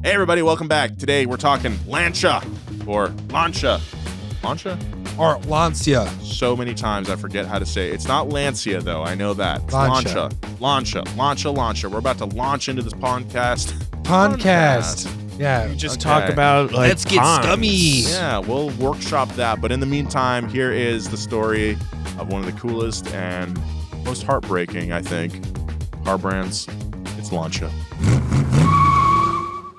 Hey everybody, welcome back. Today we're talking Lancia or Lancia. Lancia? Or Lancia. So many times I forget how to say it. It's not Lancia though, I know that. It's Lancia. Lancia. We're about to launch into this podcast. Yeah. We just talk about like let's get scummy. Yeah, we'll workshop that. But in the meantime, here is the story of one of the coolest and most heartbreaking, I think, car brands. It's Lancia.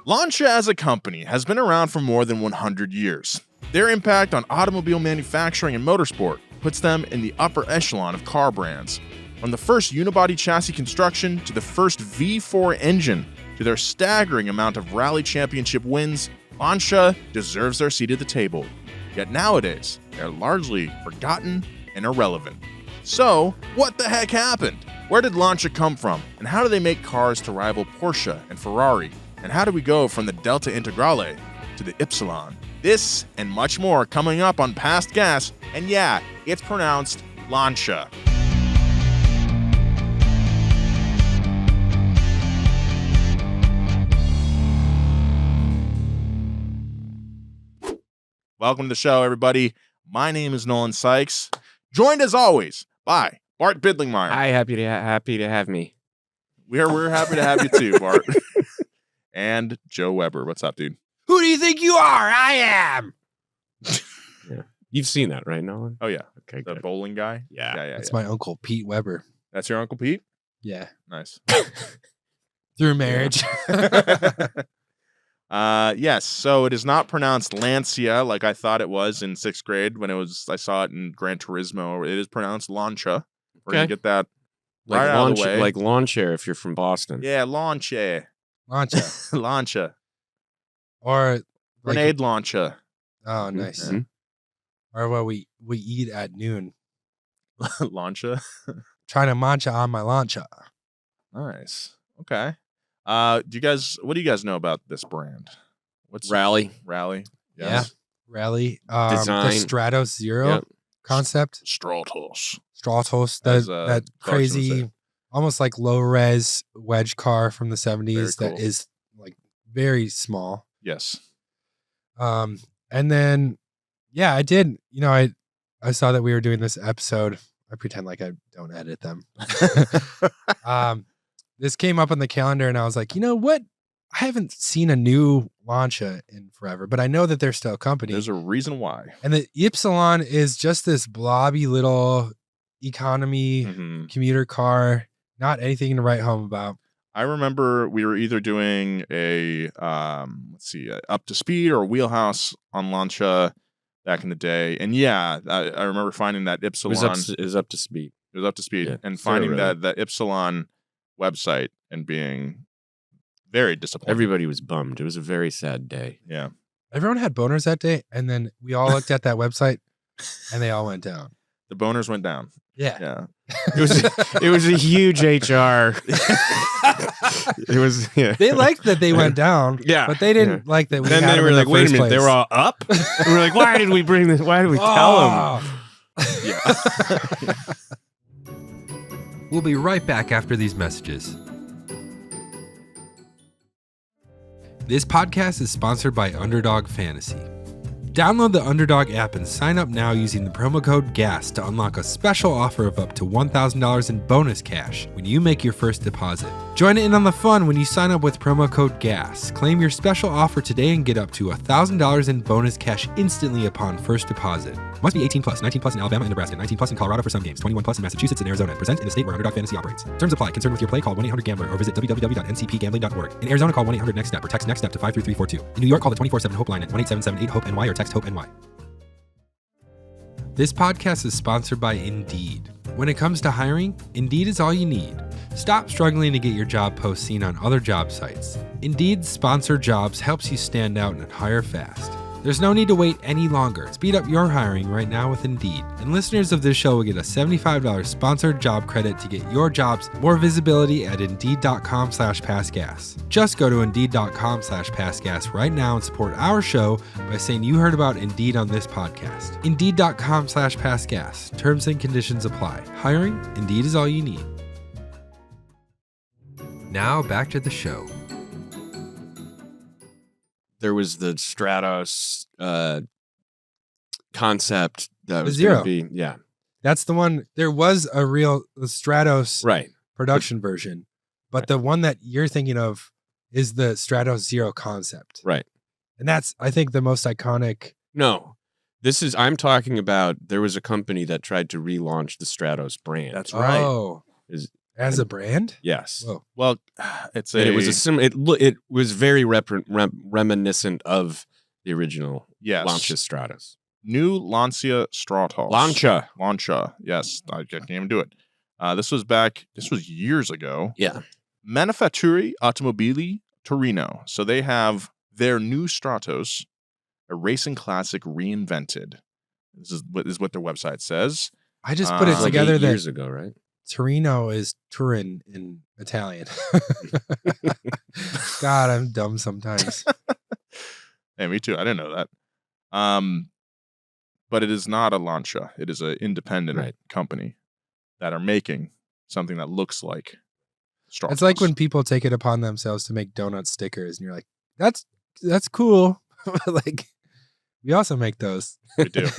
Lancia as a company has been around for more than 100 years. Their impact on automobile manufacturing and motorsport puts them in the upper echelon of car brands. From the first unibody chassis construction to the first V4 engine to their staggering amount of rally championship wins, Lancia deserves their seat at the table. Yet nowadays, they're largely forgotten and irrelevant. So, what the heck happened? Where did Lancia come from? And how do they make cars to rival Porsche and Ferrari? And how do we go from the Delta Integrale to the Ypsilon? This and much more coming up on Past Gas. And yeah, it's pronounced Lancia. Welcome to the show, everybody. My name is Nolan Sykes, joined as always by Bart Bidlingmeyer. Hi, happy to have me. We're happy to have you too, Bart. And Joe Weber. What's up, dude? Who do you think you are? I am. Yeah. You've seen that, right, Nolan? Oh, yeah. Okay, The good. bowling guy? Yeah. That's my uncle, Pete Weber. That's your Uncle Pete? Yeah. Nice. Through marriage. Yes, so it is not pronounced Lancia like I thought it was in 6th grade when I saw it in Gran Turismo. It is pronounced Lancia. We're going to get that Like right out of the way. Like lawn chair if you're from Boston. Yeah, Lancia. Lancia. Lancia. Or like, Grenade Lancia. oh, nice. Mhm. Or what we eat at noon. Lancia. Trying to mancha on my Lancia. Nice. Okay. What do you guys know about this brand? What's Rally. Rally? Yeah. Rally. Design. The Stratos Zero Yep. concept. Stratos. Stratos. As, That Clarkson would say. crazy, almost like low res wedge car from the 70s Very that cool. is like very small. Yes. And then, yeah, I did. You know, I saw that we were doing this episode. I pretend like I don't edit them. This came up on the calendar, and I was like, you know what? I haven't seen a new Lancia in forever, but I know that they're still a company. There's a reason why. And the Ypsilon is just this blobby little economy Mhm. commuter car. Not anything to write home about. I remember we were either doing a up to speed or wheelhouse on Lancia back in the day, and yeah, I remember finding that It Ypsilon. was up to speed. It was up to speed, Yeah, and so finding really. that Ypsilon website and being very disappointed. Everybody was bummed. It was a very sad day. Yeah. Everyone had boners that day, and then we all looked at that website, and they all went down. The boners went down. Yeah. Yeah. It was a huge HR. It was They liked that they went down, Yeah. but they didn't like that we Then had they them were in like, the wait a first minute, they place. were all up? And we're like, why did we bring this? Why did we tell them? Oh. Yeah. We'll be right back after these messages. This podcast is sponsored by Underdog Fantasy. Download the Underdog app and sign up now using the promo code GAS to unlock a special offer of up to $1,000 in bonus cash when you make your first deposit. Join in on the fun when you sign up with promo code GAS. Claim your special offer today and get up to $1,000 in bonus cash instantly upon first deposit. Must be 18 plus, 19 plus in Alabama and Nebraska, 19 plus in Colorado for some games, 21 plus in Massachusetts and Arizona. Present in the state where Underdog Fantasy operates. Terms apply. Concerned with your play? Call 1-800-GAMBLER or visit www.ncpgambling.org. In Arizona, call 1-800-NEXT-STEP or text NEXT-STEP to 53342. In New York, call the 24/7 Hope line at 1-877-8-HOPE-NY or text HOPE-NY. This podcast is sponsored by Indeed. When it comes to hiring, Indeed is all you need. Stop struggling to get your job post seen on other job sites. Indeed's Sponsored Jobs helps you stand out and hire fast. There's no need to wait any longer. Speed up your hiring right now with Indeed. And listeners of this show will get a $75 sponsored job credit to get your jobs more visibility at Indeed.com/passgas. Just go to Indeed.com/passgas right now and support our show by saying you heard about Indeed on this podcast. Indeed.com/passgas. Terms and conditions apply. Hiring? Indeed is all you need. Now back to the show. there was the Stratos concept that was Zero. going to be, yeah. That's the one. There was a real Stratos Right. production version, but the one that you're thinking of is the Stratos Zero concept. Right. And that's, I think, the most iconic. No. I'm talking about, there was a company that tried to relaunch the Stratos brand. That's right. Oh, as a brand? Yes. Whoa. Well, it's And it was it was very reminiscent of the original Lancia Stratos. New Lancia Stratos. Lancia. Yes, I can't even do it. This was years ago. Yeah. Manifatture Automobili Torino. So they have their new Stratos, a racing classic reinvented. This is what their website says. I just put it Like together 8 that years ago, right? Torino is Turin in Italian. God, I'm dumb sometimes. Hey, me too. I didn't know that. But it is not a Lancia. It is an independent company that are making something that looks like Stratos. It's like when people take it upon themselves to make donut stickers, and you're like, "That's cool." Like, we also make those. We do.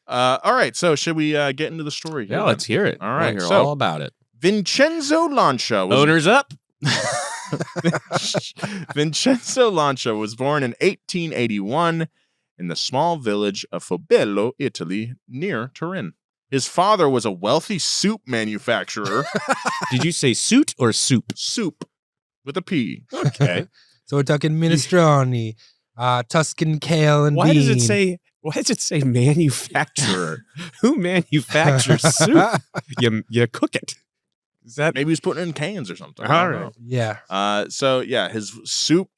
All right. So should we get into the story? Yeah, let's hear it. All right. We'll hear So all about it. Vincenzo Lancia was Owners up. Vincenzo Lancia was born in 1881 in the small village of Fobello, Italy, near Turin. His father was a wealthy soup manufacturer. Did you say suit or soup? Soup with a P. Okay. So we're talking minestrone, Tuscan kale and Why bean. does it say manufacturer? Who manufactures soup? You cook it. Is that Maybe he's putting it in cans or something. all right? Yeah. So his soup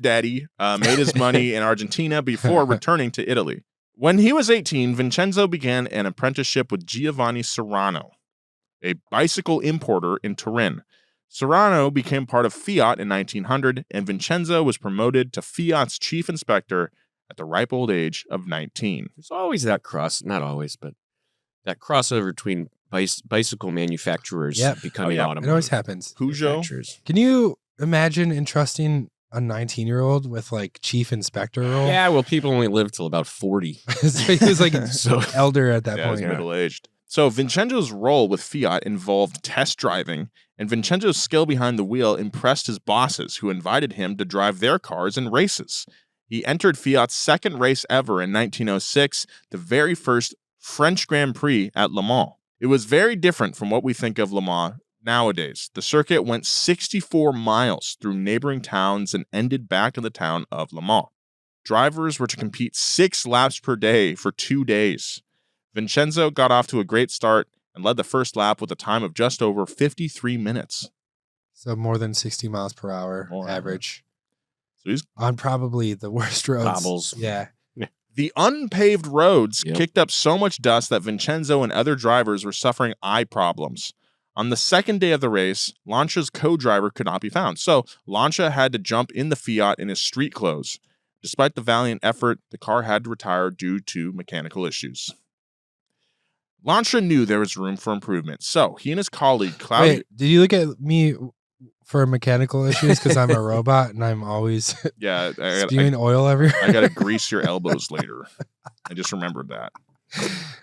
daddy made his money in Argentina before returning to Italy. When he was 18, Vincenzo began an apprenticeship with Giovanni Serrano, a bicycle importer in Turin. Serrano became part of Fiat in 1900, and Vincenzo was promoted to Fiat's chief inspector at the ripe old age of 19. There's always that not always, but that crossover between bicycle manufacturers becoming automotive. It always happens. Peugeot. manufacturers. Can you imagine entrusting a 19-year-old with like chief inspector role? Yeah, well, people only live till about 40. So he was like So- elder at that Yeah, point. he's middle-aged. So Vincenzo's role with Fiat involved test driving, and Vincenzo's skill behind the wheel impressed his bosses, who invited him to drive their cars in races. He entered Fiat's second race ever in 1906, the very first French Grand Prix at Le Mans. It was very different from what we think of Le Mans nowadays. The circuit went 64 miles through neighboring towns and ended back in the town of Le Mans. Drivers were to compete 6 laps per day for 2 days. Vincenzo got off to a great start and led the first lap with a time of just over 53 minutes. So more than 60 miles per hour More average. So he's On probably the worst roads. Cobbles. Yeah. The unpaved roads Yep. kicked up so much dust that Vincenzo and other drivers were suffering eye problems. On the second day of the race, Lancia's co-driver could not be found, so Lancia had to jump in the Fiat in his street clothes. Despite the valiant effort, the car had to retire due to mechanical issues. Lancia knew there was room for improvement, so he and his colleague Claudio... Wait, did you look at me for mechanical issues? Because I'm a robot and I'm always Yeah, spewing oil everywhere. I gotta grease your elbows later. I just remembered that.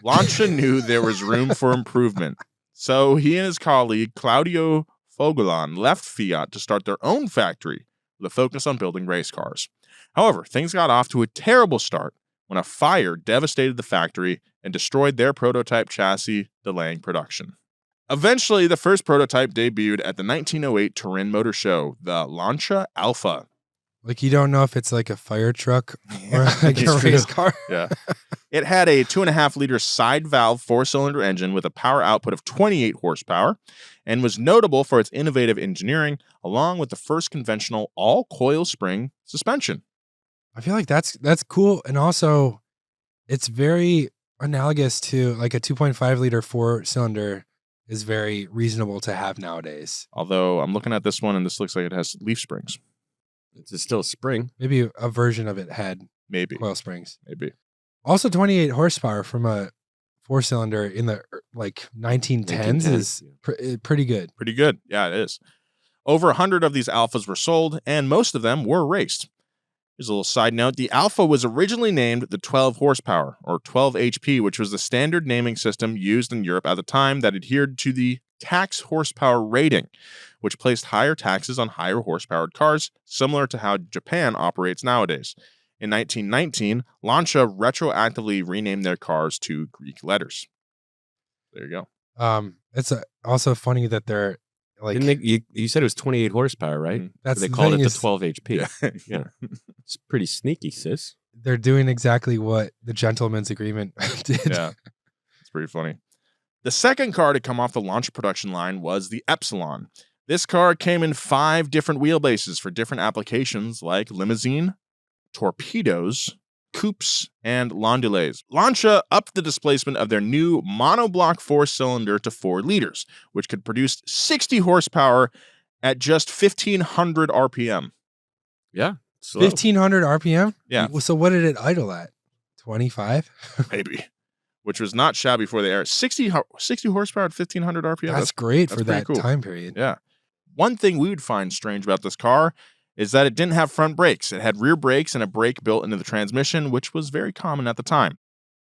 Lancia knew there was room for improvement, so he and his colleague Claudio Fogolan left Fiat to start their own factory with a focus on building race cars. However, things got off to a terrible start when a fire devastated the factory and destroyed their prototype chassis, delaying production. Eventually, the first prototype debuted at the 1908 Turin Motor Show, the Lancia Alpha. Like, you don't know if it's like a fire truck or like It's a true. race car. Yeah. It had a 2.5-liter side valve 4-cylinder engine with a power output of 28 horsepower and was notable for its innovative engineering, along with the first conventional all-coil spring suspension. I feel like that's cool. And also, it's very analogous to like a 2.5 liter 4-cylinder is very reasonable to have nowadays. Although I'm looking at this one and this looks like it has leaf springs. It's still a spring. Maybe a version of it had Maybe. coil springs. Maybe. Also, 28 horsepower from a 4-cylinder in the like 1910s is pretty good. Pretty good. Yeah, it is. Over 100 of these Alphas were sold, and most of them were raced. Here's a little side note. The Alpha was originally named the 12 horsepower, or 12 HP, which was the standard naming system used in Europe at the time that adhered to the tax horsepower rating, which placed higher taxes on higher horsepowered cars, similar to how Japan operates nowadays. In 1919, Lancia retroactively renamed their cars to Greek letters. There you go. It's also funny that they're like, you said it was 28 horsepower, right? Mhm. That's They the called it thing the is 12 HP. Yeah. Yeah. It's pretty sneaky, sis. they're doing exactly what the gentleman's agreement did. Yeah. It's pretty funny. The second car to come off the Lancia production line was the Epsilon. This car came in 5 different wheelbases for different applications like limousine, torpedoes, coupes, and landaules. Lancia upped the displacement of their new monoblock 4-cylinder to 4 liters, which could produce 60 horsepower at just 1,500 RPM. Yeah. Slow. 1,500 RPM? Yeah. So what did it idle at? 25? Maybe. Which was not shabby for the era. 60 horsepower at 1,500 RPM. That's great that's for pretty that cool. time period. Yeah. One thing we would find strange about this car is that it didn't have front brakes. It had rear brakes and a brake built into the transmission, which was very common at the time.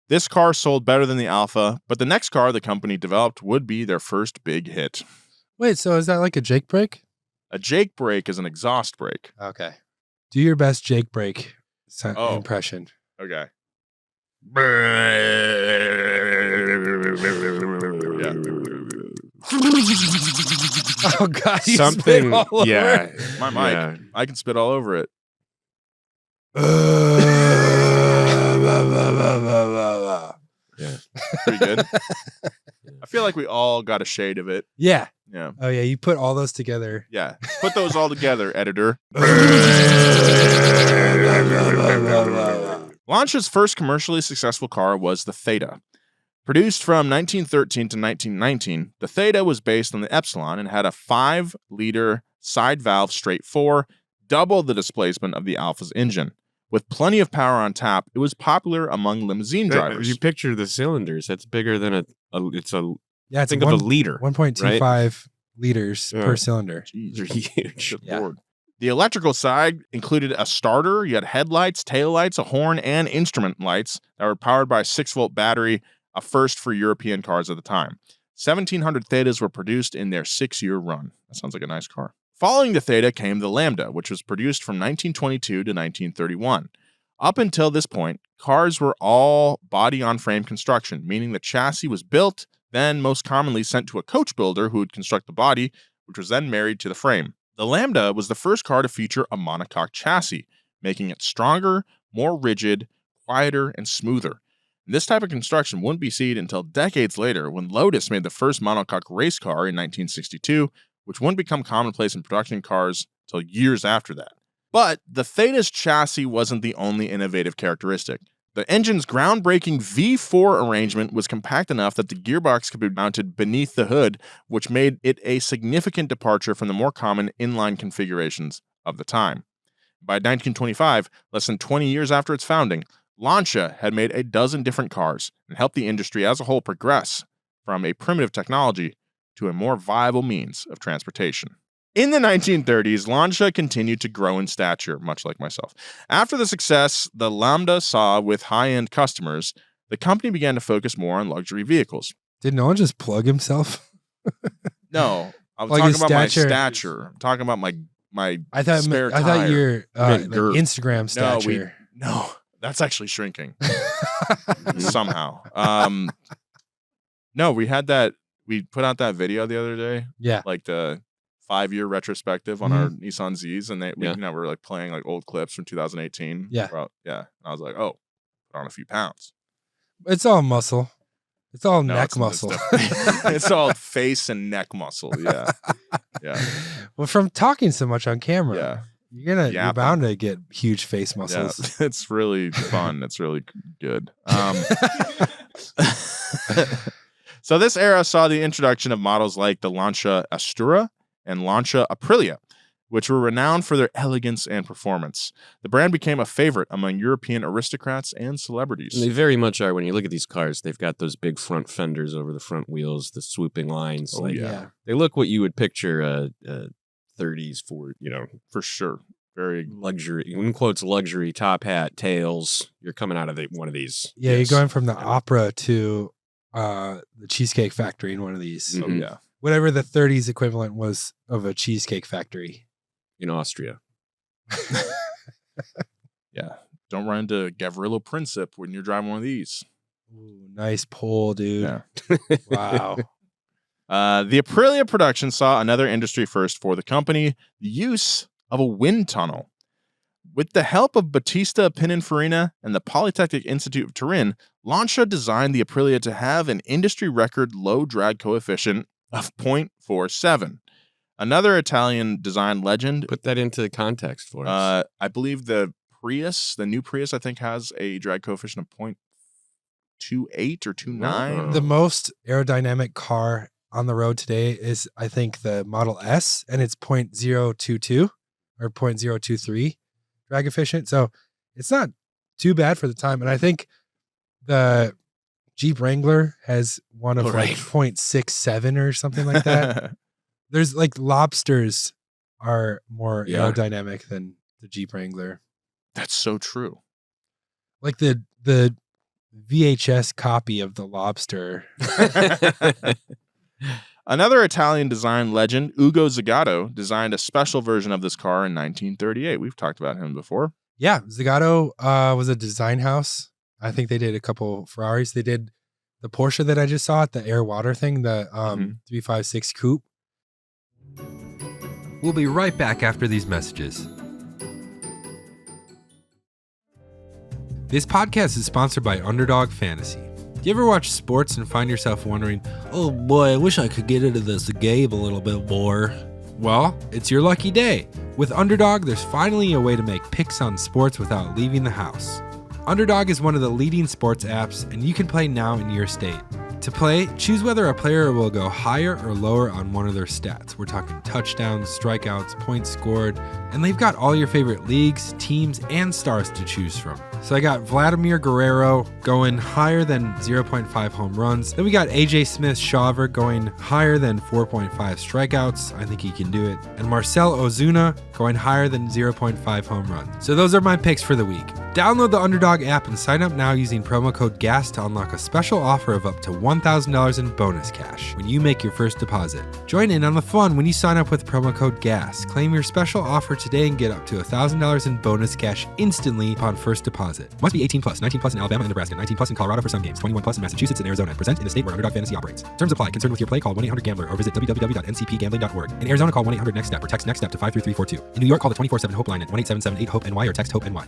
This car sold better than the Alpha, but the next car the company developed would be their first big hit. Wait, so is that like a Jake brake? A Jake brake is an exhaust brake. Okay. Do your best Jake brake Oh. impression. Okay. Oh God! you Something. spit all over Yeah. it. My mic. Yeah. I can spit all over it. Yeah. Pretty good. I feel like we all got a shade of it. Yeah. Yeah. Oh yeah. You put all those together. Yeah. Put those all together, editor. Lancia's first commercially successful car was the Theta. Produced from 1913 to 1919, the Theta was based on the Epsilon and had a 5-liter side valve straight 4, double the displacement of the Alpha's engine. With plenty of power on tap, it was popular among limousine drivers. You picture the cylinders. That's bigger than it's Yeah. It's think of a liter. 1.25 liters Yeah. per cylinder. Jeez, They're huge. good Yeah. lord. The electrical side included a starter, you had headlights, taillights, a horn, and instrument lights that were powered by a 6-volt battery, a first for European cars at the time. 1,700 Thetas were produced in their 6-year run. That sounds like a nice car. Following the Theta came the Lambda, which was produced from 1922 to 1931. Up until this point, cars were all body-on-frame construction, meaning the chassis was built, then most commonly sent to a coach builder who would construct the body, which was then married to the frame. The Lambda was the first car to feature a monocoque chassis, making it stronger, more rigid, quieter, and smoother. This type of construction wouldn't be seen until decades later when Lotus made the first monocoque race car in 1962, which wouldn't become commonplace in production cars until years after that. But the Theta's chassis wasn't the only innovative characteristic. The engine's groundbreaking V4 arrangement was compact enough that the gearbox could be mounted beneath the hood, which made it a significant departure from the more common inline configurations of the time. By 1925, less than 20 years after its founding, Lancia had made a dozen different cars and helped the industry as a whole progress from a primitive technology to a more viable means of transportation. In the 1930s, Lancia continued to grow in stature, much like myself. After the success the Lambda saw with high-end customers, the company began to focus more on luxury vehicles. Did no one just plug himself? No, I was Like talking his about my stature. stature. I'm talking about my I thought spare I thought tire. your like girth. Instagram stature. No, that's actually shrinking somehow. No, we had that. We put out that video the other day, Yeah. like the 5-year retrospective on our Nissan Zs, and we're like playing like old clips from 2018. Yeah. Yeah. And I was like, oh, put on a few pounds. It's all muscle. It's all No, neck it's muscle. it's all face and neck muscle. Yeah. Yeah. Well, from talking so much on camera, Yeah. you're Yapping. bound to get huge face muscles. Yeah. It's really fun. It's really good. So this era saw the introduction of models like the Lancia Astura and Lancia Aprilia, which were renowned for their elegance and performance. The brand became a favorite among European aristocrats and celebrities. And they very much are. When you look at these cars, they've got those big front fenders over the front wheels, the swooping lines. Oh, like, yeah. They look what you would picture 30s for, For sure. Very luxury, in quotes, luxury, top hat, tails. You're coming out of one of these. Yeah, Yes. you're going from the opera to the Cheesecake Factory in one of these. Mhm. Oh yeah. Whatever the 30s equivalent was of a Cheesecake Factory. In Austria. Yeah. Don't run into Gavrilo Princip when you're driving one of these. Ooh, nice pull, dude. Yeah. Wow. The Aprilia production saw another industry first for the company, the use of a wind tunnel. With the help of Battista Pininfarina and the Polytechnic Institute of Turin, Lancia designed the Aprilia to have an industry record low drag coefficient of 0.47. Another Italian design legend, Put that into context for us. I believe the new Prius, I think, has a drag coefficient of 0.28 or 0.29. The most aerodynamic car on the road today is, I think, the Model S, and it's 0.022 or 0.023 drag efficient. So it's not too bad for the time. And I think the Jeep Wrangler has one of like 0.67 or something like that. There's like Lobsters are more aerodynamic than the Jeep Wrangler. That's so true. Like the VHS copy of the Lobster. Another Italian design legend, Ugo Zagato, designed a special version of this car in 1938. We've talked about him before. Yeah, Zagato was a design house. I think they did a couple Ferraris. They did the Porsche that I just saw at the air water thing, the 356 Coupe. We'll be right back after these messages. This podcast is sponsored by Underdog Fantasy. Do you ever watch sports and find yourself wondering, oh boy, I wish I could get into this game a little bit more? Well, it's your lucky day. With Underdog, there's finally a way to make picks on sports without leaving the house. Underdog is one of the leading sports apps, and you can play now in your state. To play, choose whether a player will go higher or lower on one of their stats. We're talking touchdowns, strikeouts, points scored, and they've got all your favorite leagues, teams, and stars to choose from. So I got Vladimir Guerrero going higher than 0.5 home runs. Then we got AJ Smith-Shawver going higher than 4.5 strikeouts. I think he can do it. And Marcell Ozuna going higher than 0.5 home runs. So those are my picks for the week. Download the Underdog app and sign up now using promo code GAS to unlock a special offer of up to $1,000 in bonus cash when you make your first deposit. Join in on the fun when you sign up with promo code GAS. Claim your special offer today and get up to $1,000 in bonus cash instantly upon first deposit. Must be 18 plus, 19 plus in Alabama and Nebraska, 19 plus in Colorado for some games, 21 plus in Massachusetts and Arizona. Present in the state where Underdog Fantasy operates. Terms apply. Concerned with your play, call 1-800-GAMBLER or visit www.ncpgambling.org. In Arizona, call 1-800-NEXT-STEP or text NEXT-STEP to 53342. In New York, call the 24/7 Hope line at 1-877-8-HOPE-NY or text HOPE-NY.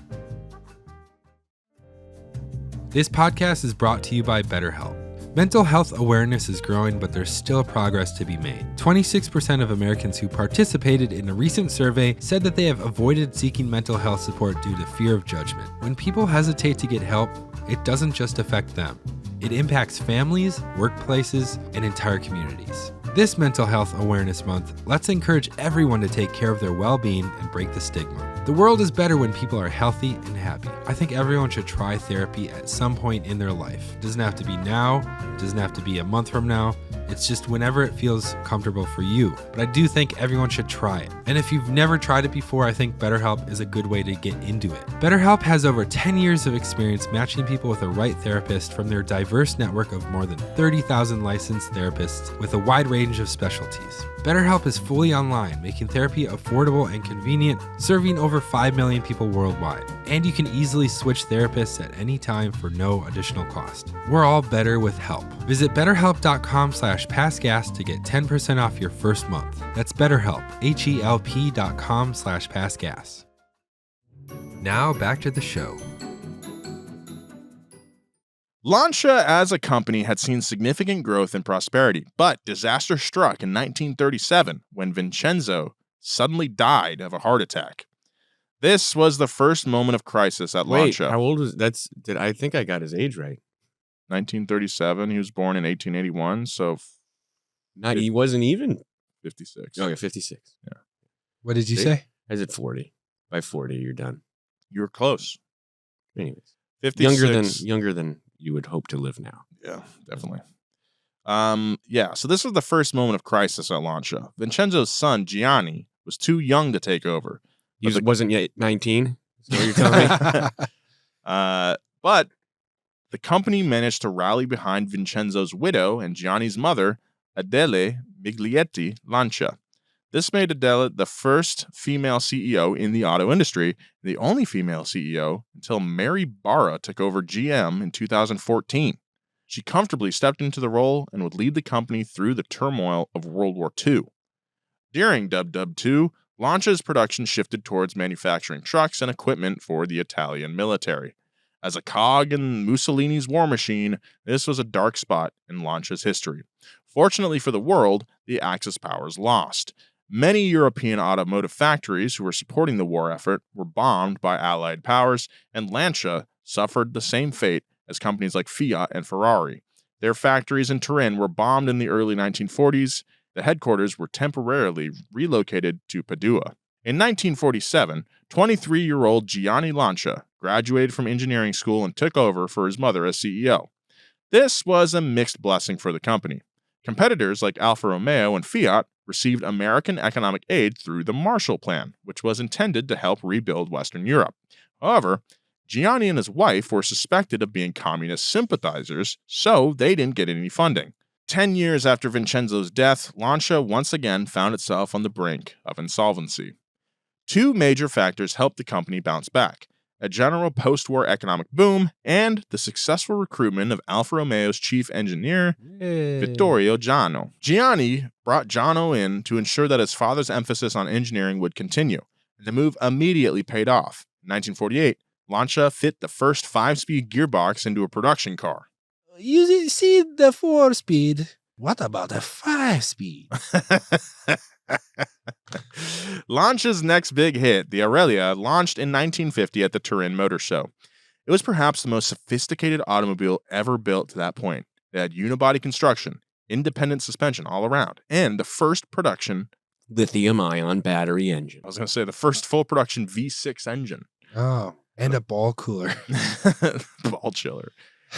This podcast is brought to you by BetterHelp. Mental health awareness is growing, but there's still progress to be made. 26% of Americans who participated in a recent survey said that they have avoided seeking mental health support due to fear of judgment. When people hesitate to get help, it doesn't just affect them. It impacts families, workplaces, and entire communities. This Mental Health Awareness Month, let's encourage everyone to take care of their well-being and break the stigma. The world is better when people are healthy and happy. I think everyone should try therapy at some point in their life. It doesn't have to be now, it doesn't have to be a month from now. It's just whenever it feels comfortable for you. But I do think everyone should try it. And if you've never tried it before, I think BetterHelp is a good way to get into it. BetterHelp has over 10 years of experience matching people with the right therapist from their diverse network of more than 30,000 licensed therapists with a wide range of specialties. BetterHelp is fully online, making therapy affordable and convenient, serving over 5 million people worldwide. And you can easily switch therapists at any time for no additional cost. We're all better with help. Visit BetterHelp.com/PassGas to get 10% off your first month. That's BetterHelp, HELP.com/PassGas. Now back to the show. Lancia as a company had seen significant growth and prosperity, but disaster struck in 1937 when Vincenzo suddenly died of a heart attack. This was the first moment of crisis at Lancia. How old was I think I got his age right. 1937. He was born in 1881, so He wasn't even 56. Oh, yeah, 56. Yeah. What did you See? say? I said 40. By 40, you're done. You were close. Anyways, 56. younger than you would hope to live now. Yeah, definitely. So this was the first moment of crisis at Lancia. Vincenzo's son, Gianni, was too young to take over, He wasn't yet 19? Is that what you're telling me? But the company managed to rally behind Vincenzo's widow and Gianni's mother, Adele Miglietti Lancia. This made Adele the first female CEO in the auto industry, the only female CEO until Mary Barra took over GM in 2014. She comfortably stepped into the role and would lead the company through the turmoil of World War II. During Dub II, Lancia's production shifted towards manufacturing trucks and equipment for the Italian military. As a cog in Mussolini's war machine, this was a dark spot in Lancia's history. Fortunately for the world, the Axis powers lost. Many European automotive factories who were supporting the war effort were bombed by Allied powers, and Lancia suffered the same fate as companies like Fiat and Ferrari. Their factories in Turin were bombed in the early 1940s. The headquarters were temporarily relocated to Padua. In 1947, 23-year-old Gianni Lancia graduated from engineering school and took over for his mother as CEO. This was a mixed blessing for the company. Competitors like Alfa Romeo and Fiat received American economic aid through the Marshall Plan, which was intended to help rebuild Western Europe. However, Gianni and his wife were suspected of being communist sympathizers, so they didn't get any funding. 10 years after Vincenzo's death, Lancia once again found itself on the brink of insolvency. Two major factors helped the company bounce back: a general post-war economic boom and the successful recruitment of Alfa Romeo's chief engineer, Vittorio Giano. Gianni brought Giano in to ensure that his father's emphasis on engineering would continue, and the move immediately paid off. In 1948, Lancia fit the first 5-speed gearbox into a production car. You see the 4-speed. What about a 5-speed? Lancia's next big hit, the Aurelia, launched in 1950 at the Turin Motor Show. It was perhaps the most sophisticated automobile ever built to that point. It had unibody construction, independent suspension all around, and the first production lithium-ion battery engine. I was going to say the first full production V6 engine. Oh, and a ball cooler. Ball chiller.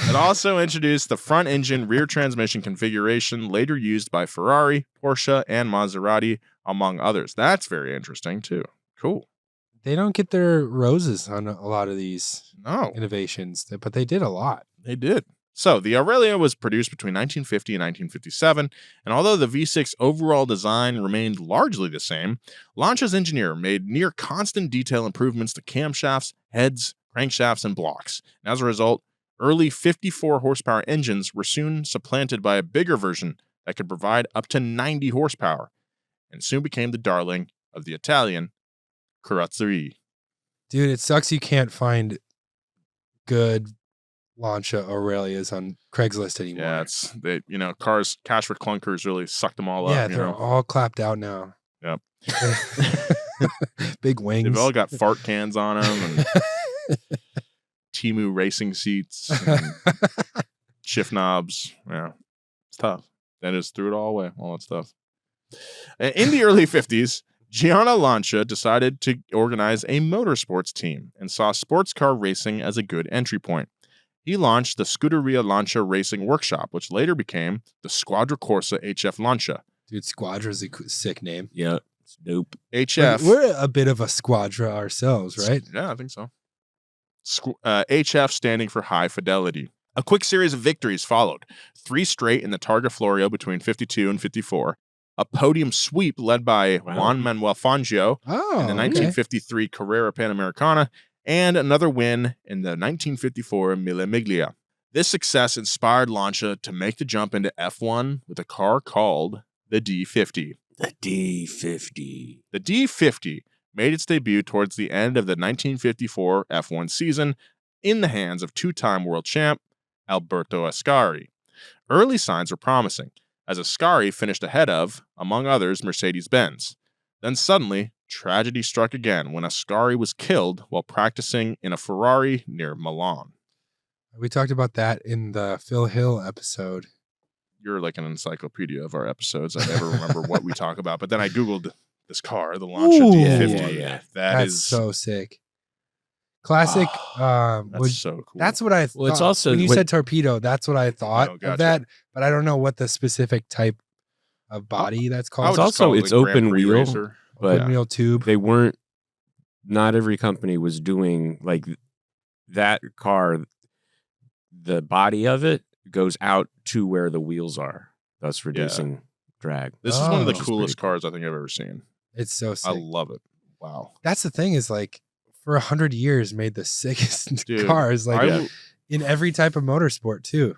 It also introduced the front engine rear transmission configuration later used by Ferrari, Porsche, and Maserati, among others. That's very interesting, too. Cool. They don't get their roses on a lot of these No. innovations, but they did a lot. They did. So, the Aurelia was produced between 1950 and 1957, and although the V6 overall design remained largely the same, Lancia's engineer made near constant detail improvements to camshafts, heads, crankshafts, and blocks. And as a result, early 54 horsepower engines were soon supplanted by a bigger version that could provide up to 90 horsepower, and soon became the darling of the Italian carrozzerie. Dude, it sucks you can't find good Lancia Aurelias on Craigslist anymore. Yeah, it's cars, cash for clunkers really sucked them all up. Yeah, they're all clapped out now. Yep. Big wings. They've all got fart cans on them and Timu racing seats, and shift knobs. Yeah, it's tough. They just threw it all away, all that stuff. In the early 50s, Gianni Lancia decided to organize a motorsports team and saw sports car racing as a good entry point. He launched the Scuderia Lancia Racing Workshop, which later became the Squadra Corsa HF Lancia. Dude, Squadra's a sick name. Yeah, it's dope. HF. We're a bit of a Squadra ourselves, right? Yeah, I think so. HF standing for high fidelity. A quick series of victories followed. 3 straight in the Targa Florio between 52 and 54. A podium sweep led by Juan Manuel Fangio in the 1953 Carrera Panamericana, and another win in the 1954 Mille Miglia. This success inspired Lancia to make the jump into F1 with a car called the D50. The D50. The D50 made its debut towards the end of the 1954 F1 season in the hands of 2-time world champ Alberto Ascari. Early signs were promising, as Ascari finished ahead of, among others, Mercedes-Benz. Then suddenly, tragedy struck again when Ascari was killed while practicing in a Ferrari near Milan. We talked about that in the Phil Hill episode. You're like an encyclopedia of our episodes. I never remember what we talk about, but then I Googled this car, the Lancia D50. Yeah. That's so sick. Classic. That's so cool. That's what I thought. Well, it's also when you said torpedo, that's what I thought gotcha. of that, but I don't know what the specific type of body that's called. It's also call it it's like Grand open Prix wheel, racer. but Open wheel tube. they weren't not every company was doing like that car. The body of it goes out to where the wheels are, thus reducing drag. This is one of the Oh. coolest cars I think I've ever seen. It's so sick. I love it. Wow. That's the thing is like for 100 years made the sickest Dude, cars like I, in every type of motorsport too.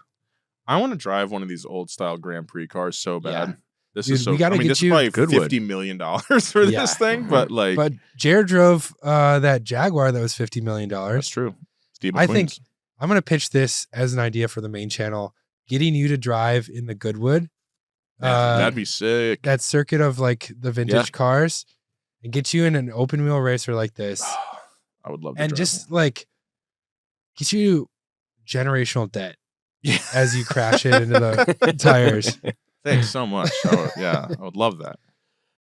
I want to drive one of these old style Grand Prix cars so bad. Yeah. This Dude, is so. we gotta I mean, get this is you probably Goodwood. $50 million for Yeah. this thing, but like, But Jared drove that Jaguar that was $50 million. that's true. Steve I McQueen's. think I'm going to pitch this as an idea for the main channel, getting you to drive in the Goodwood. That'd be sick. That circuit of like the vintage cars and get you in an open wheel racer like this. I would love to. And drive just like get you generational debt as you crash it into the tires. one. Thanks so much. I would love that.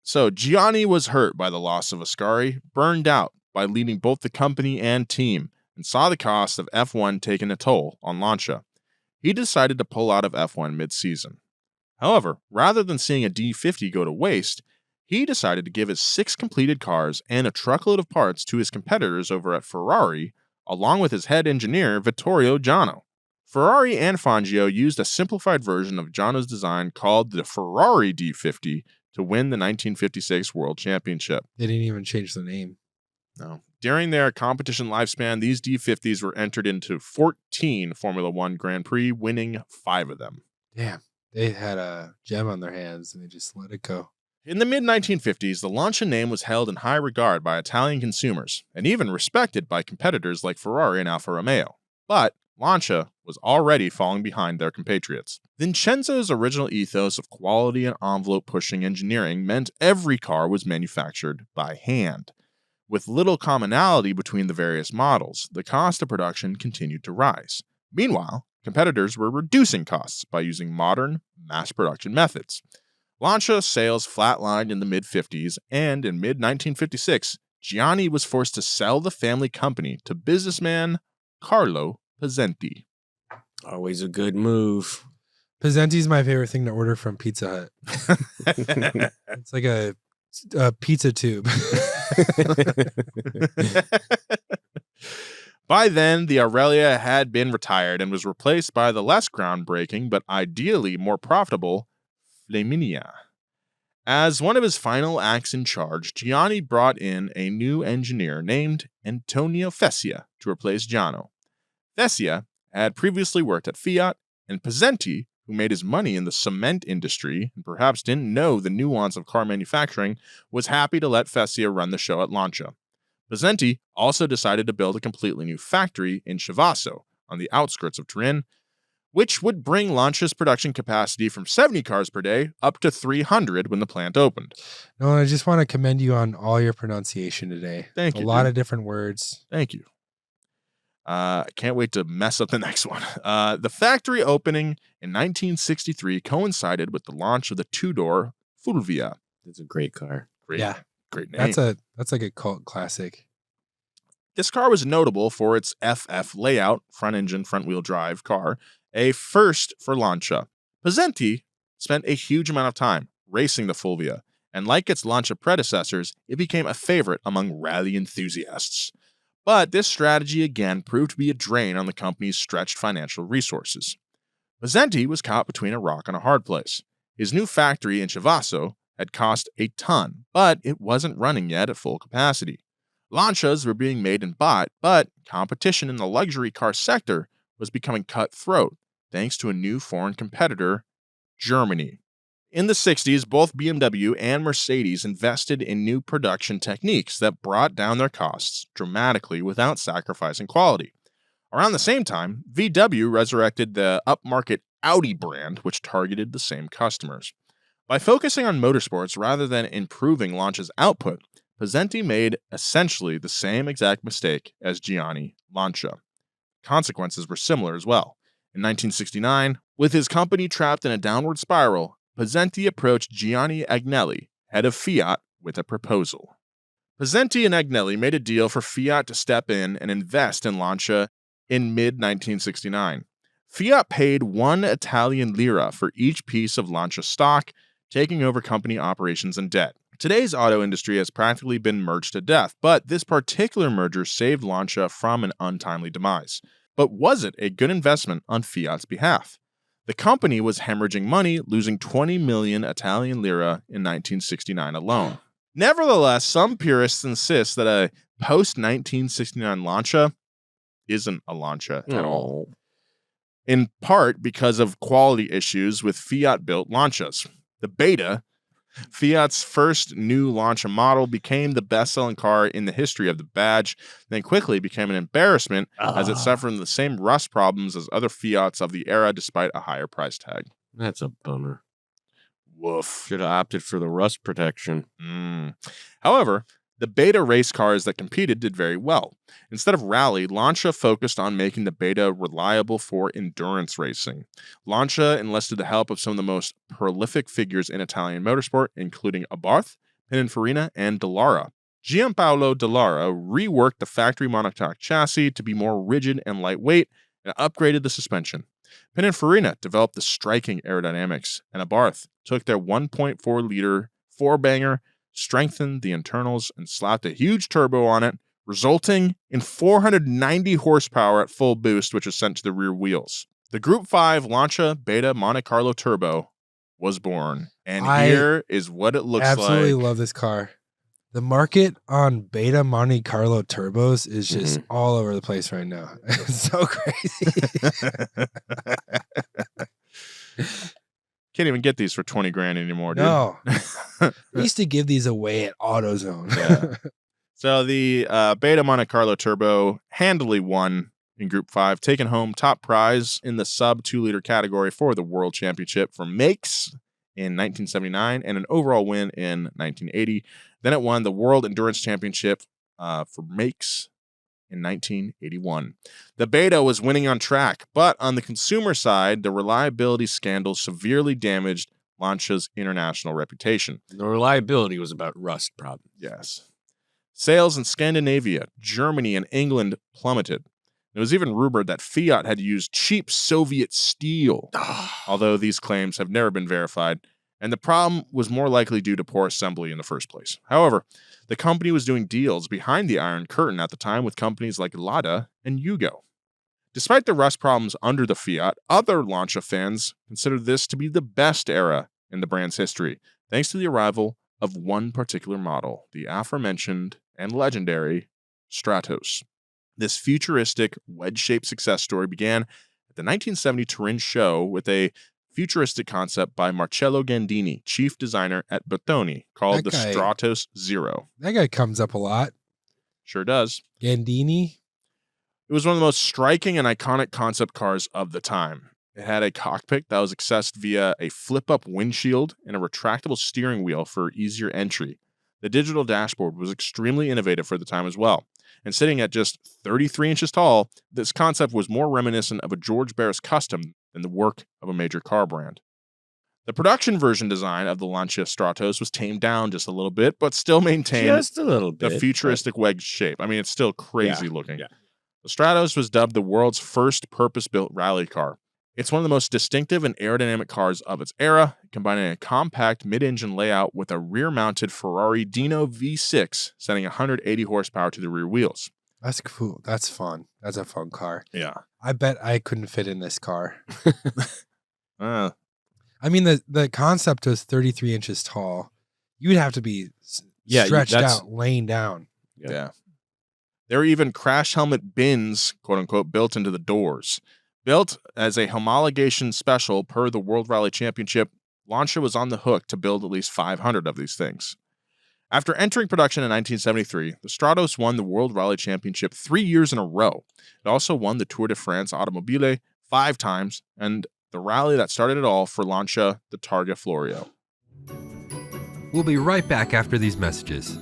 So Gianni was hurt by the loss of Ascari, burned out by leading both the company and team, and saw the cost of F1 taking a toll on Lancia. He decided to pull out of F1 mid-season. However, rather than seeing a D50 go to waste, he decided to give his 6 completed cars and a truckload of parts to his competitors over at Ferrari, along with his head engineer, Vittorio Giano. Ferrari and Fangio used a simplified version of Giano's design called the Ferrari D50 to win the 1956 World Championship. They didn't even change the name. No. During their competition lifespan, these D50s were entered into 14 Formula One Grand Prix, winning 5 of them. Damn. They had a gem on their hands and they just let it go. In the mid-1950s, the Lancia name was held in high regard by Italian consumers, and even respected by competitors like Ferrari and Alfa Romeo. But Lancia was already falling behind their compatriots. Vincenzo's original ethos of quality and envelope-pushing engineering meant every car was manufactured by hand. With little commonality between the various models, the cost of production continued to rise. Meanwhile, competitors were reducing costs by using modern, mass production methods. Lancia sales flatlined in the mid-50s, and in mid-1956, Gianni was forced to sell the family company to businessman Carlo Pezzenti. Always a good move. Pezzenti's my favorite thing to order from Pizza Hut. It's like a pizza tube. By then, the Aurelia had been retired and was replaced by the less groundbreaking but ideally more profitable Flaminia. As one of his final acts in charge, Gianni brought in a new engineer named Antonio Fessia to replace Giano. Fessia had previously worked at Fiat, and Pezzenti, who made his money in the cement industry and perhaps didn't know the nuance of car manufacturing, was happy to let Fessia run the show at Lancia. Pezzenti also decided to build a completely new factory in Chivasso, on the outskirts of Turin, which would bring Lancia's production capacity from 70 cars per day up to 300 when the plant opened. No, I just want to commend you on all your pronunciation today. Thank you, A lot dude. of different words. Thank you. I can't wait to mess up the next one. The factory opening in 1963 coincided with the launch of the two-door Fulvia. It's a great car. Great, Yeah. great name. That's like a cult classic. This car was notable for its FF layout, front engine, front wheel drive car, a first for Lancia. Pezzenti spent a huge amount of time racing the Fulvia, and like its Lancia predecessors, it became a favorite among rally enthusiasts. But this strategy again proved to be a drain on the company's stretched financial resources. Pezzenti was caught between a rock and a hard place. His new factory in Chivasso had cost a ton, but it wasn't running yet at full capacity. Lancias were being made and bought, but competition in the luxury car sector was becoming cutthroat thanks to a new foreign competitor, Germany. In the 60s, both BMW and Mercedes invested in new production techniques that brought down their costs dramatically without sacrificing quality. Around the same time, VW resurrected the upmarket Audi brand, which targeted the same customers. By focusing on motorsports rather than improving Lancia's output, Pezzenti made essentially the same exact mistake as Gianni Lancia. Consequences were similar as well. In 1969, with his company trapped in a downward spiral, Pezzenti approached Gianni Agnelli, head of Fiat, with a proposal. Pezzenti and Agnelli made a deal for Fiat to step in and invest in Lancia in mid-1969. Fiat paid 1 Italian lira for each piece of Lancia stock, taking over company operations and debt. Today's auto industry has practically been merged to death, but this particular merger saved Lancia from an untimely demise. But was it a good investment on Fiat's behalf? The company was hemorrhaging money, losing 20 million Italian lira in 1969 alone. Nevertheless, some purists insist that a post-1969 Lancia isn't a Lancia at all. In part because of quality issues with Fiat-built Lancias. The Beta, Fiat's first new Lancia model, became the best-selling car in the history of the badge, then quickly became an embarrassment as it suffered from the same rust problems as other Fiats of the era despite a higher price tag. That's a bummer. Woof. Should have opted for the rust protection. However, the Beta race cars that competed did very well. Instead of rally, Lancia focused on making the Beta reliable for endurance racing. Lancia enlisted the help of some of the most prolific figures in Italian motorsport, including Abarth, Pininfarina, and Dallara. Giampaolo Dallara reworked the factory monocoque chassis to be more rigid and lightweight and upgraded the suspension. Pininfarina developed the striking aerodynamics, and Abarth took their 1.4-liter four-banger, strengthened the internals, and slapped a huge turbo on it, resulting in 490 horsepower at full boost, which was sent to the rear wheels. The Group 5 Lancia Beta Monte Carlo Turbo was born, and here is what it looks like. Absolutely love this car. The market on Beta Monte Carlo turbos is just all over the place right now. It's so crazy. Can't even get these for 20 grand anymore, dude. No. We used to give these away at AutoZone. Yeah. So the Beta Monte Carlo Turbo handily won in Group 5, taking home top prize in the sub 2-liter category for the World Championship for makes in 1979 and an overall win in 1980. Then it won the World Endurance Championship for makes in 1981. The Beta was winning on track, but on the consumer side, the reliability scandal severely damaged Lancia's international reputation. The reliability was about rust problems. Yes. Sales in Scandinavia, Germany, and England plummeted. It was even rumored that Fiat had used cheap Soviet steel, although these claims have never been verified, and the problem was more likely due to poor assembly in the first place. However, the company was doing deals behind the Iron Curtain at the time with companies like Lada and Yugo. Despite the rust problems under the Fiat, other Lancia fans consider this to be the best era in the brand's history, thanks to the arrival of one particular model, the aforementioned and legendary Stratos. This futuristic wedge-shaped success story began at the 1970 Turin show with a futuristic concept by Marcello Gandini, chief designer at Bertoni, called the Stratos Zero. That guy comes up a lot. Sure does. Gandini. It was one of the most striking and iconic concept cars of the time. It had a cockpit that was accessed via a flip-up windshield and a retractable steering wheel for easier entry. The digital dashboard was extremely innovative for the time as well. And sitting at just 33 inches tall, this concept was more reminiscent of a George Barris Custom than the work of a major car brand. The production version design of the Lancia Stratos was tamed down just a little bit, but still maintained just a little bit, the futuristic wedge shape. I mean, it's still crazy looking. Yeah. The Stratos was dubbed the world's first purpose-built rally car. It's one of the most distinctive and aerodynamic cars of its era, combining a compact mid-engine layout with a rear-mounted Ferrari Dino V6, sending 180 horsepower to the rear wheels. That's cool. That's fun. That's a fun car. Yeah. I bet I couldn't fit in this car. Uh, I mean, the concept was 33 inches tall. You'd have to be stretched out, laying down. Yeah. There were even crash helmet bins, quote unquote, built into the doors. Built as a homologation special per the World Rally Championship, Lancia was on the hook to build at least 500 of these things. After entering production in 1973, the Stratos won the World Rally Championship 3 years in a row. It also won the Tour de France Automobile 5 times, and the rally that started it all for Lancia, the Targa Florio. We'll be right back after these messages.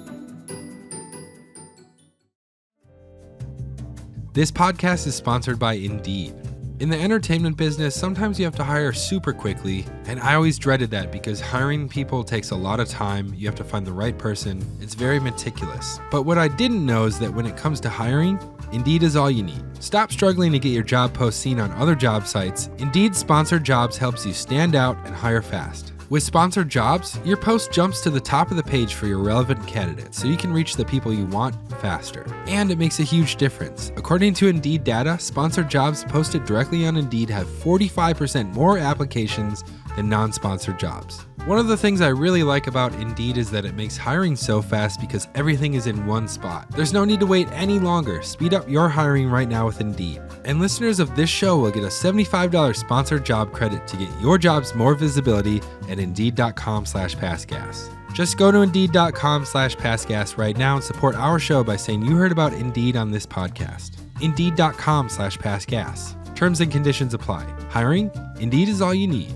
This podcast is sponsored by Indeed. In the entertainment business, sometimes you have to hire super quickly, and I always dreaded that because hiring people takes a lot of time. You have to find the right person. It's very meticulous. But what I didn't know is that when it comes to hiring, Indeed is all you need. Stop struggling to get your job post seen on other job sites. Indeed's sponsored jobs helps you stand out and hire fast. With sponsored jobs, your post jumps to the top of the page for your relevant candidates so you can reach the people you want faster. And it makes a huge difference. According to Indeed data, sponsored jobs posted directly on Indeed have 45% more applications than non-sponsored jobs. One of the things I really like about Indeed is that it makes hiring so fast because everything is in one spot. There's no need to wait any longer. Speed up your hiring right now with Indeed. And listeners of this show will get a $75 sponsored job credit to get your jobs more visibility at Indeed.com/passgas. Just go to Indeed.com/passgas right now and support our show by saying you heard about Indeed on this podcast. Indeed.com/passgas. Terms and conditions apply. Hiring? Indeed is all you need.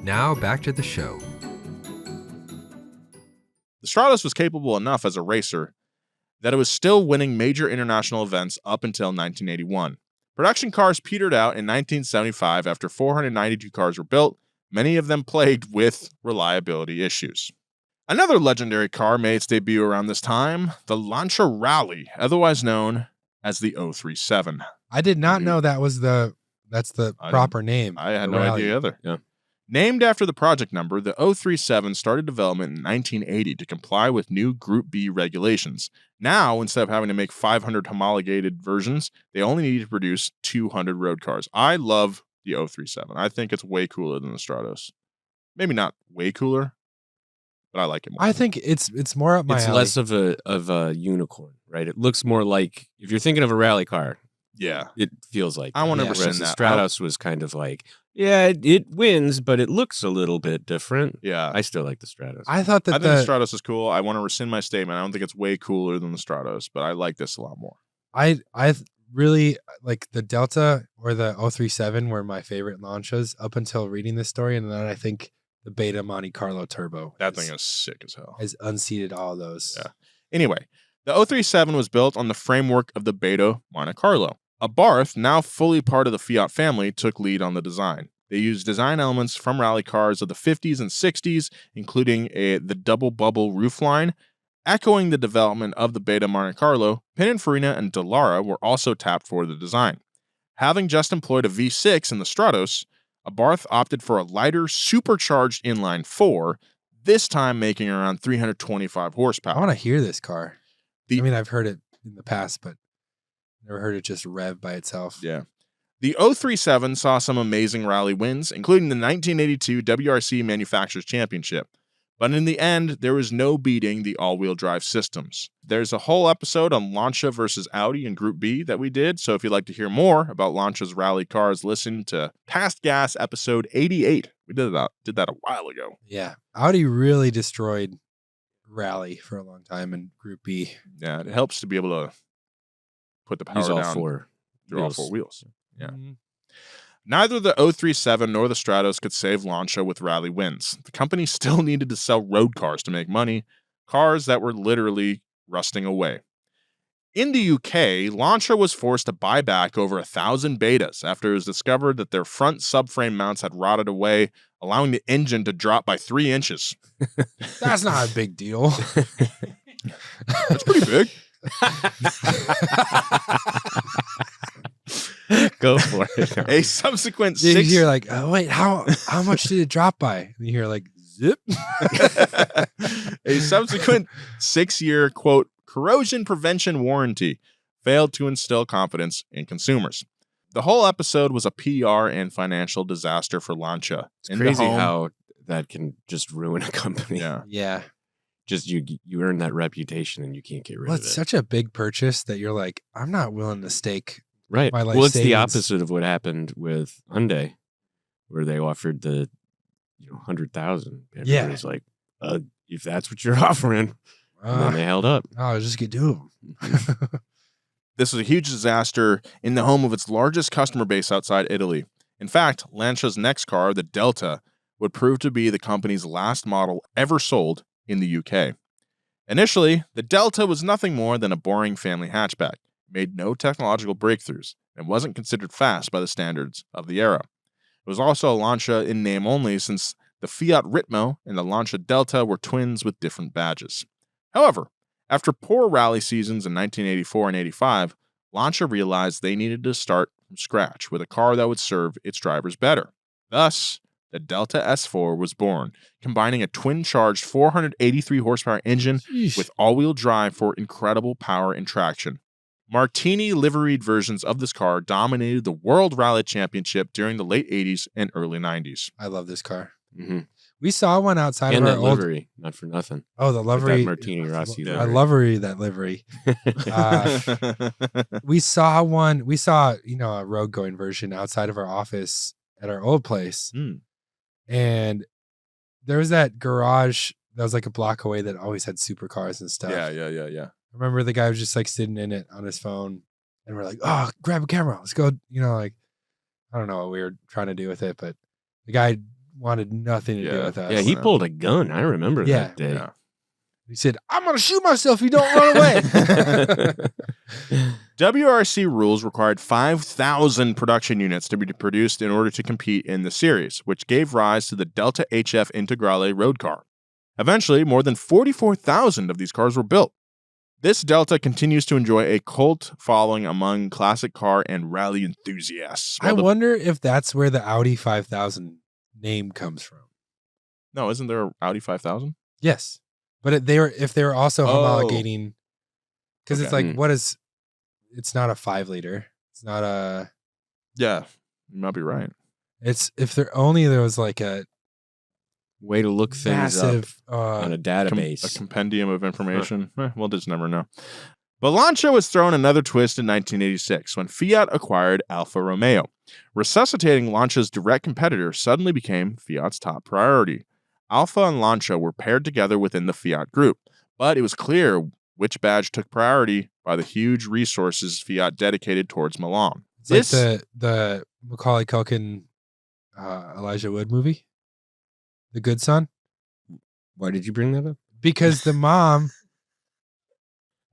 Now back to the show. The Stratos was capable enough as a racer that it was still winning major international events up until 1981. Production cars petered out in 1975 after 492 cars were built, many of them plagued with reliability issues. Another legendary car made its debut around this time, the Lancia Rally, otherwise known as the 037. I did not know that's the proper name. I had no idea either. Yeah. Named after the project number, the 037 started development in 1980 to comply with new Group B regulations. Now, instead of having to make 500 homologated versions, they only need to produce 200 road cars. I love the 037. I think it's way cooler than the Stratos. Maybe not way cooler, but I like it more. I think it's more up my alley. It's less of a unicorn, right? It looks more like, if you're thinking of a rally car, yeah, it feels like I want to whereas rescind the that. Stratos was kind of like, yeah, it wins, but it looks a little bit different. Yeah. I still like the Stratos. I thought that I think the Stratos is cool. I want to rescind my statement. I don't think it's way cooler than the Stratos, but I like this a lot more. I really like the Delta or the 037 were my favorite Lancias up until reading this story, and then I think the Beta Monte Carlo Turbo. That thing is sick as hell. Has unseated all of those. Yeah. Anyway, the 037 was built on the framework of the Beta Monte Carlo. Abarth, now fully part of the Fiat family, took lead on the design. They used design elements from rally cars of the 50s and 60s, including the double bubble roofline. Echoing the development of the Beta Monte Carlo, Pininfarina and Dallara were also tapped for the design. Having just employed a V6 in the Stratos, Abarth opted for a lighter, supercharged inline 4, this time making around 325 horsepower. I want to hear this car. I've heard it in the past, but never heard it just rev by itself. Yeah. The 037 saw some amazing rally wins, including the 1982 WRC Manufacturers Championship. But in the end, there was no beating the all-wheel drive systems. There's a whole episode on Lancia versus Audi in Group B that we did, so if you'd like to hear more about Lancia's rally cars, listen to Past Gas episode 88. We did that a while ago. Yeah. Audi really destroyed rally for a long time in Group B. Yeah, it helps to be able to put the power Use all down four through all wheels. four wheels. Yeah. Mm-hmm. Neither the 037 nor the Stratos could save Lancia with rally wins. The company still needed to sell road cars to make money, cars that were literally rusting away. In the UK, Lancia was forced to buy back over 1,000 Betas after it was discovered that their front subframe mounts had rotted away, allowing the engine to drop by 3 inches. That's not a big deal. That's pretty big. Go for it. A subsequent You 6 hear like, oh wait, how much did it drop by? And you hear like zip. A subsequent 6-year, quote, corrosion prevention warranty failed to instill confidence in consumers. The whole episode was a PR and financial disaster for Lancia. It's crazy how that can just ruin a company. Yeah. Yeah. Just you earn that reputation and you can't get rid Well, of it. it's such a big purchase that you're like, I'm not willing to stake Right. my life Well, it's the savings. opposite of what happened with Hyundai, where they offered the 100,000. Yeah. Everybody's like, if that's what you're offering, and then they held up. I'll just get do them. This was a huge disaster in the home of its largest customer base outside Italy. In fact, Lancia's next car, the Delta, would prove to be the company's last model ever sold in the UK. Initially, the Delta was nothing more than a boring family hatchback, made no technological breakthroughs, and wasn't considered fast by the standards of the era. It was also a Lancia in name only, since the Fiat Ritmo and the Lancia Delta were twins with different badges. However, after poor rally seasons in 1984 and 85, Lancia realized they needed to start from scratch with a car that would serve its drivers better. Thus, the Delta S4 was born, combining a twin-charged 483 horsepower engine with all-wheel drive for incredible power and traction. Martini liveried versions of this car dominated the World Rally Championship during the late 80s and early 90s. I love this car. Mm-hmm. We saw one outside And of that our old livery, not for nothing. Oh, the livery. That Martini Rossi I livery. that livery. We saw one. We saw, a road going version outside of our office at our old place. And there was that garage that was like a block away that always had supercars and stuff. Yeah. I remember the guy was just like sitting in it on his phone, and we're like, "Oh, grab a camera. Let's go." I don't know what we were trying to do with it, but the guy wanted nothing to do with us. Yeah, he pulled a gun. I remember that day. Yeah. He said, "I'm going to shoot myself if you don't run away." WRC rules required 5,000 production units to be produced in order to compete in the series, which gave rise to the Delta HF Integrale road car. Eventually, more than 44,000 of these cars were built. This Delta continues to enjoy a cult following among classic car and rally enthusiasts. I wonder if that's where the Audi 5000 name comes from. No, isn't there an Audi 5000? Yes. But if they were also homologating, because it's like, it's not a 5-liter. It's not a. Yeah, you might be right. It's if there was like a way to look things massive, up on a database. A compendium of information. We'll just never know. But Lancia was thrown another twist in 1986 when Fiat acquired Alfa Romeo. Resuscitating Lancia's direct competitor suddenly became Fiat's top priority. Alfa and Lancia were paired together within the Fiat group, but it was clear which badge took priority by the huge resources Fiat dedicated towards Milan. It's like the Macaulay Culkin Elijah Wood movie, The Good Son. Why did you bring that up? Because the mom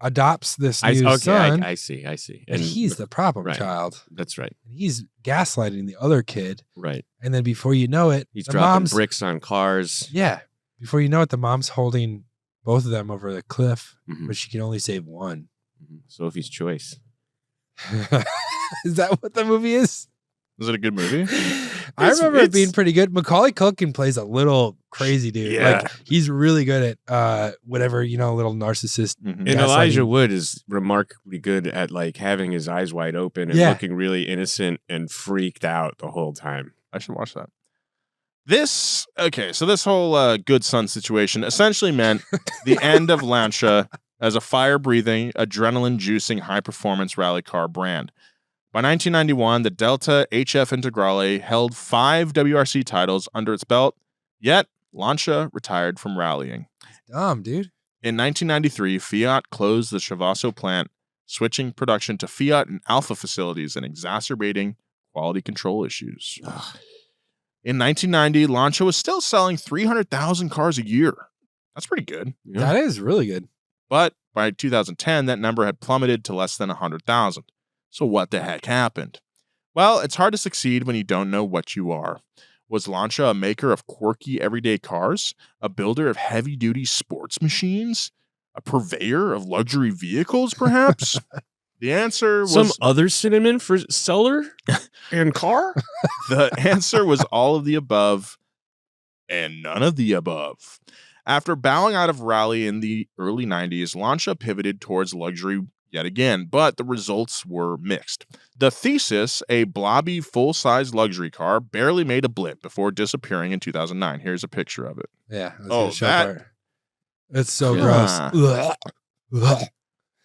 adopts this new son. I see. And he's the problem child. That's right. He's gaslighting the other kid. Right. And then before you know it, he's dropping bricks on cars. Yeah. Before you know it, the mom's holding both of them over the cliff, but she can only save one. Sophie's Choice. Is that what the movie is? Is it a good movie? I remember it being pretty good. Macaulay Culkin plays a little crazy dude. Yeah. Like, he's really good at whatever, a little narcissist. And Elijah Wood is remarkably good at like having his eyes wide open and looking really innocent and freaked out the whole time. I should watch that. So this whole good son situation essentially meant the end of Lancia as a fire-breathing, adrenaline-juicing, high-performance rally car brand. By 1991, the Delta HF Integrale held 5 WRC titles under its belt, yet Lancia retired from rallying. Dumb, dude. In 1993, Fiat closed the Chivasso plant, switching production to Fiat and Alfa facilities and exacerbating quality control issues. In 1990, Lancia was still selling 300,000 cars a year. That's pretty good. Yeah. That is really good. But by 2010, that number had plummeted to less than 100,000. So what the heck happened? Well, it's hard to succeed when you don't know what you are. Was Lancia a maker of quirky everyday cars? A builder of heavy-duty sports machines? A purveyor of luxury vehicles, perhaps? The answer was... Some other synonym for seller and car? The answer was all of the above and none of the above. After bowing out of rally in the early 90s, Lancia pivoted towards luxury yet again, but the results were mixed. The thesis, a blobby full-size luxury car, barely made a blip before disappearing in 2009. Here's a picture of it. Yeah. That... It's so gross.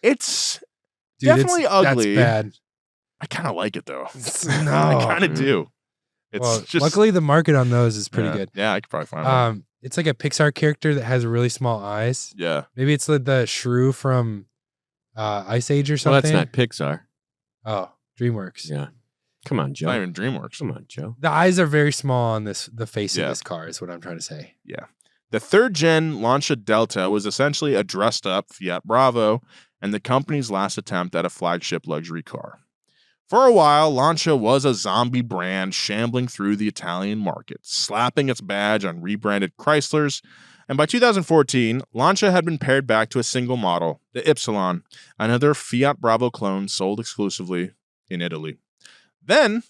It's dude, definitely ugly. That's bad. I kind of like it, though. No. I kind of do. It's just... Luckily, the market on those is pretty good. Yeah, I could probably find one. It's like a Pixar character that has really small eyes. Yeah. Maybe it's like the shrew from Ice Age or something. Well, that's not Pixar. Oh, DreamWorks. Yeah. Come on, Joe. Not even DreamWorks. Come on, Joe. The eyes are very small on the face of this car is what I'm trying to say. Yeah. The third-gen Lancia Delta was essentially a dressed-up Fiat Bravo and the company's last attempt at a flagship luxury car. For a while, Lancia was a zombie brand shambling through the Italian market, slapping its badge on rebranded Chryslers, and by 2014, Lancia had been pared back to a single model, the Ypsilon, another Fiat Bravo clone sold exclusively in Italy. Then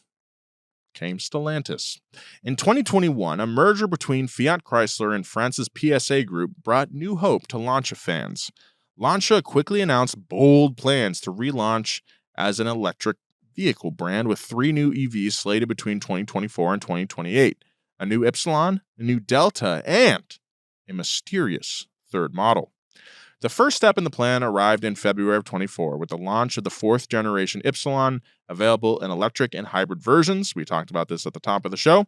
came Stellantis. In 2021, a merger between Fiat Chrysler and France's PSA Group brought new hope to Lancia fans. Lancia quickly announced bold plans to relaunch as an electric vehicle brand with 3 new EVs slated between 2024 and 2028, a new Ypsilon, a new Delta, and a mysterious third model. The first step in the plan arrived in February of 24 with the launch of the 4th generation Ypsilon, available in electric and hybrid versions. We talked about this at the top of the show.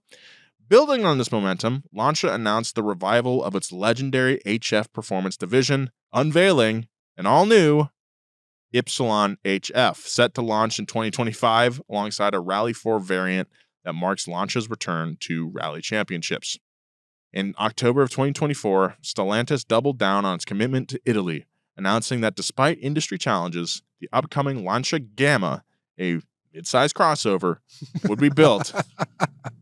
Building on this momentum, Lancia announced the revival of its legendary HF performance division, unveiling an all-new Ypsilon HF, set to launch in 2025 alongside a Rally 4 variant that marks Lancia's return to Rally Championships. In October of 2024, Stellantis doubled down on its commitment to Italy, announcing that despite industry challenges, the upcoming Lancia Gamma, a mid-size crossover, would be built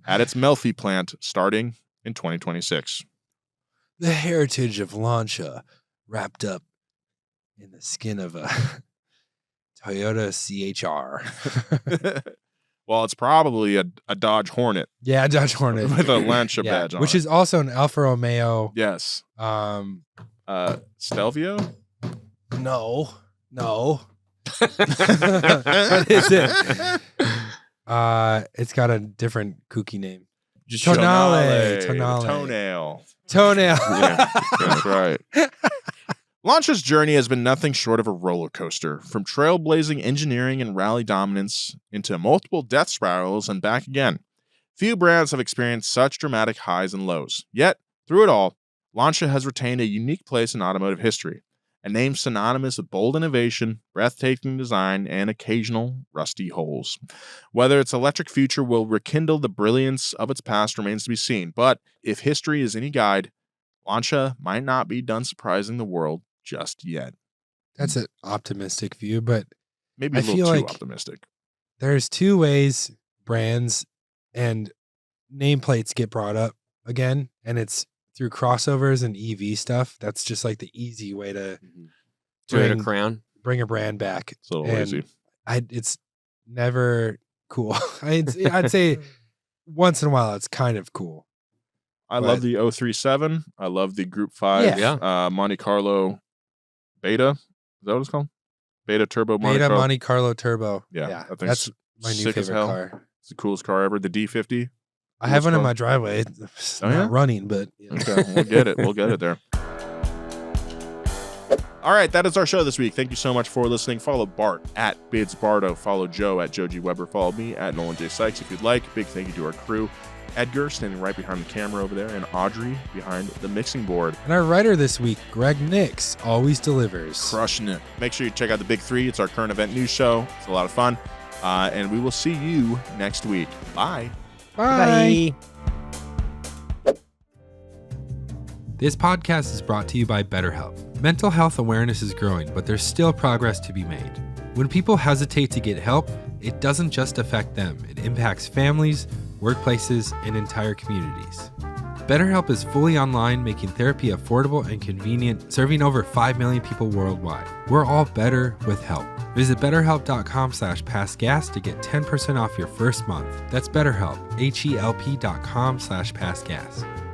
at its Melfi plant starting in 2026. The heritage of Lancia wrapped up in the skin of a Toyota CHR. Well, it's probably a Dodge Hornet. Yeah, Dodge Hornet. With a Lancia badge on which it. is also an Alfa Romeo. Yes. Stelvio? No. What is it? It's got a different kooky name. Tonale. Toenail. Yeah, that's right. Lancia's journey has been nothing short of a roller coaster, from trailblazing engineering and rally dominance into multiple death spirals and back again. Few brands have experienced such dramatic highs and lows. Yet, through it all, Lancia has retained a unique place in automotive history, a name synonymous with bold innovation, breathtaking design, and occasional rusty holes. Whether its electric future will rekindle the brilliance of its past remains to be seen, but if history is any guide, Lancia might not be done surprising the world just yet. That's an optimistic view, but Maybe a I little feel too like optimistic. there's 2 ways brands and nameplates get brought up again, and it's through crossovers and EV stuff. That's just like the easy way to Toyota Crown. bring a brand back. It's a little And lazy. It's never cool. I'd say once in a while it's kind of cool. I love the 037. I love the Group 5 Yeah. Monte Carlo Beta. Is that what it's called? Beta Turbo Monte Beta Carlo. Monte Carlo Turbo. Yeah, that thing's That's my new sick as favorite hell. car. It's the coolest car ever. The D50. I have one in car. my driveway. It's Oh, not yeah? running, but Okay, we'll get it. We'll get it there. All right, that is our show this week. Thank you so much for listening. Follow Bart at Bids Bardo. Follow Joe at Joe G. Weber. Follow me at Nolan J. Sykes if you'd like. Big thank you to our crew. Edgar standing right behind the camera over there, and Audrey behind the mixing board. And our writer this week, Greg Nix, always delivers. Crushing it. Make sure you check out the Big Three. It's our current event news show. It's a lot of fun. And we will see you next week. Bye. Bye. This podcast is brought to you by BetterHelp. Mental health awareness is growing, but there's still progress to be made. When people hesitate to get help, it doesn't just affect them. It impacts families, workplaces, and entire communities. BetterHelp is fully online, making therapy affordable and convenient, serving over 5 million people worldwide. We're all better with help. Visit betterhelp.com/passgas to get 10% off your first month. That's BetterHelp, HELP.com/passgas.